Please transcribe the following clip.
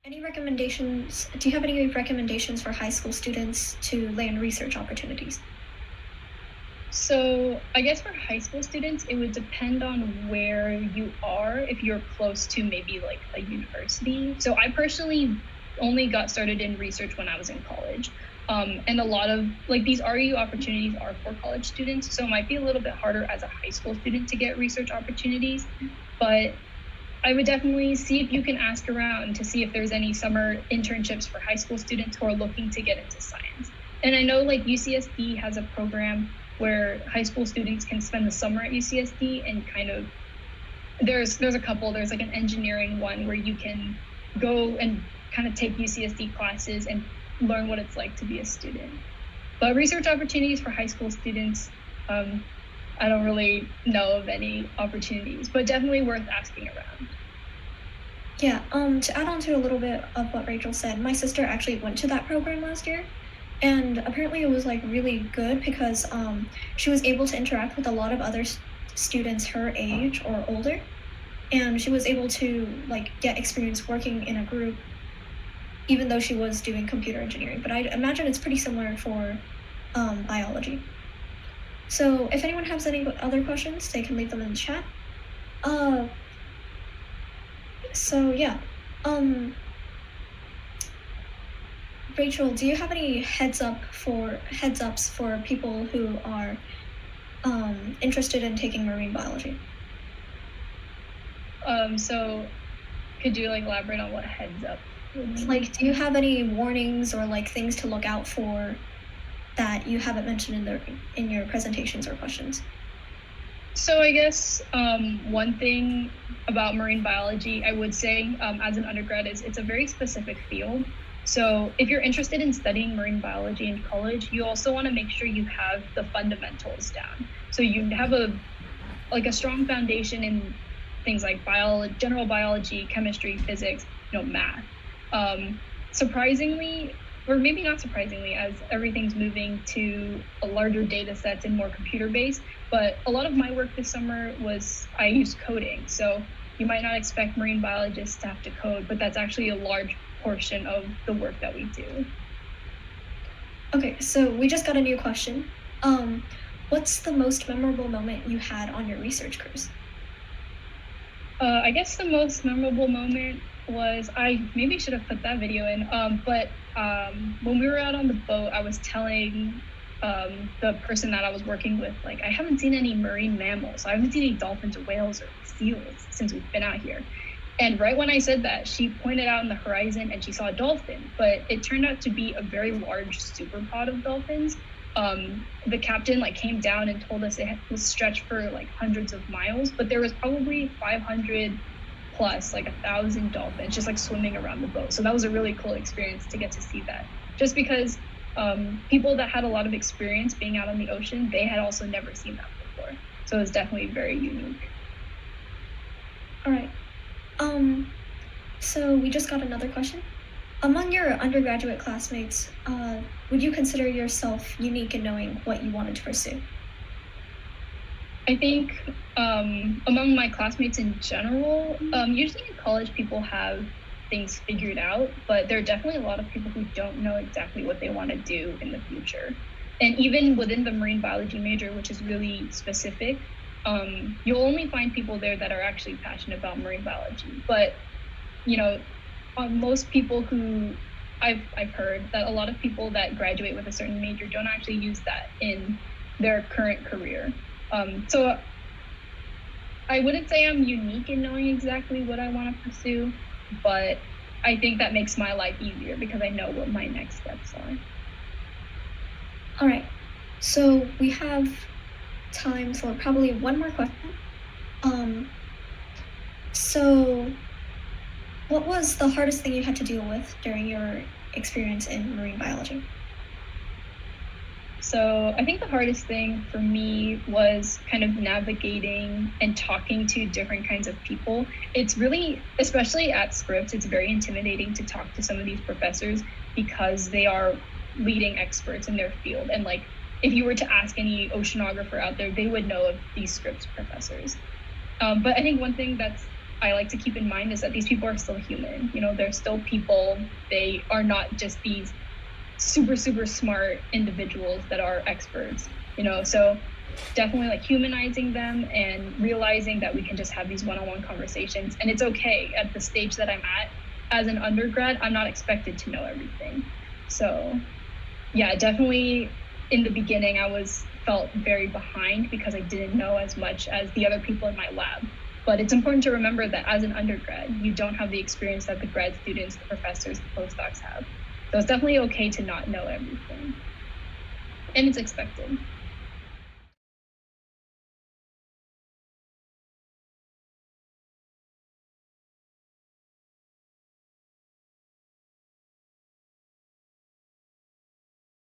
Any recommendations? Do you have any recommendations for high school students to land research opportunities? So I guess for high school students, it would depend on where you are, if you're close to maybe like a university. So I personally only got started in research when I was in college. And a lot of like these RU opportunities are for college students. So it might be a little bit harder as a high school student to get research opportunities. But I would definitely see if you can ask around to see if there's any summer internships for high school students who are looking to get into science. And I know like UCSD has a program where high school students can spend the summer at UCSD and kind of there's a couple, there's like an engineering one where you can go and kind of take UCSD classes and learn what it's like to be a student. But research opportunities for high school students, I don't really know of any opportunities, but definitely worth asking around. Yeah, to add on to a little bit of what Rachel said, my sister actually went to that program last year, and apparently it was like really good because she was able to interact with a lot of other students her age or older, and she was able to like get experience working in a group, even though she was doing computer engineering. But I imagine it's pretty similar for biology. So if anyone has any other questions, they can leave them in the chat. Uh, so yeah. Um, Rachel, do you have any heads ups for people who are interested in taking marine biology? So could you like elaborate on what heads up would mean? Like, do you have any warnings or like things to look out for that you haven't mentioned in your presentations or questions? So I guess one thing about marine biology, I would say as an undergrad is it's a very specific field. So if you're interested in studying marine biology in college, you also want to make sure you have the fundamentals down. So you have a strong foundation in things like biology, general biology, chemistry, physics, math. Surprisingly, or maybe not surprisingly, as everything's moving to a larger data sets and more computer based, but a lot of my work this summer I used coding. So you might not expect marine biologists to have to code, but that's actually a large portion of the work that we do. Okay, so we just got a new question. What's the most memorable moment you had on your research cruise? I guess the most memorable moment was, I maybe should have put that video in, but when we were out on the boat, I was telling the person that I was working with, like, I haven't seen any marine mammals. I haven't seen any dolphins or whales or seals since we've been out here. And right when I said that, she pointed out in the horizon and she saw a dolphin, but it turned out to be a very large superpod of dolphins. The captain came down and told us it was stretched for like hundreds of miles, but there was probably 500 plus, like 1,000 dolphins just like swimming around the boat. So that was a really cool experience to get to see that, just because people that had a lot of experience being out on the ocean, they had also never seen that before. So it was definitely very unique. All right. So we just got another question. Among your undergraduate classmates, would you consider yourself unique in knowing what you wanted to pursue? I think among my classmates in general, usually in college people have things figured out, but there are definitely a lot of people who don't know exactly what they want to do in the future. And even within the marine biology major, which is really specific, you'll only find people there that are actually passionate about marine biology. But most people who I've heard that a lot of people that graduate with a certain major don't actually use that in their current career. So I wouldn't say I'm unique in knowing exactly what I want to pursue, but I think that makes my life easier because I know what my next steps are. All right, so we have time for probably one more question. So what was the hardest thing you had to deal with during your experience in marine biology? So I think the hardest thing for me was kind of navigating and talking to different kinds of people. It's really, especially at Scripps, it's very intimidating to talk to some of these professors because they are leading experts in their field. And if you were to ask any oceanographer out there, they would know of these Scripps professors. But I think one thing that's I like to keep in mind is that these people are still human. You know, they're still people. They are not just these super, super smart individuals that are experts, you know? So definitely like humanizing them and realizing that we can just have these one-on-one conversations. And it's okay at the stage that I'm at as an undergrad, I'm not expected to know everything. So yeah, definitely in the beginning, felt very behind because I didn't know as much as the other people in my lab. But it's important to remember that as an undergrad, you don't have the experience that the grad students, the professors, the postdocs have. So it's definitely okay to not know everything. And it's expected.